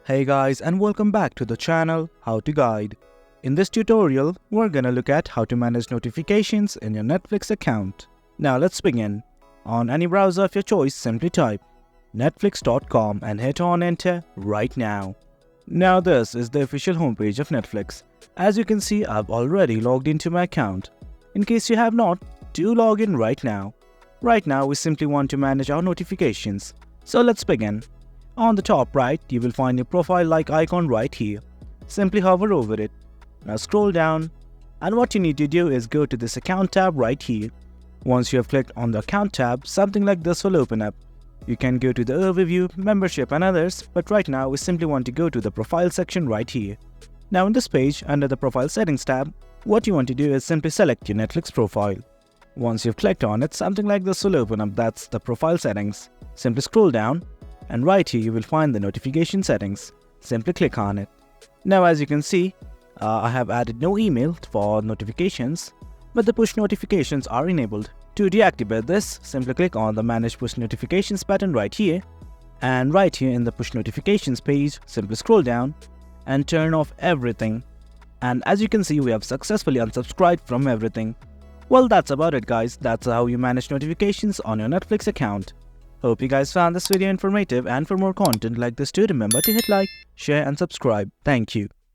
Hey guys, and welcome back to the channel How to Guide. In this tutorial, we're gonna look at how to manage notifications in your Netflix account. Now let's begin. On any browser of your choice, simply type netflix.com and hit on enter right now. Now this is the official homepage of Netflix. As you can see, I've already logged into my account. In case you have not, do log in right now. Right now, we simply want to manage our notifications. So let's begin. On the top right, you will find your profile-like icon right here. Simply hover over it. Now scroll down, and what you need to do is go to this account tab right here. Once you have clicked on the account tab, something like this will open up. You can go to the overview, membership and others, but right now we simply want to go to the profile section right here. Now in this page, under the profile settings tab, what you want to do is simply select your Netflix profile. Once you've clicked on it, something like this will open up. That's the profile settings. Simply scroll down, and right here you will find the notification settings. Simply click on it. Now as you can see, I have added no email for notifications, but the push notifications are enabled. To deactivate this, simply click on the manage push notifications button right here, and right here in the push notifications page, simply scroll down and turn off everything. And as you can see, we have successfully unsubscribed from everything. Well, that's about it guys. That's how you manage notifications on your Netflix account. Hope you guys found this video informative, and for more content like this, do remember to hit like, share and subscribe. Thank you.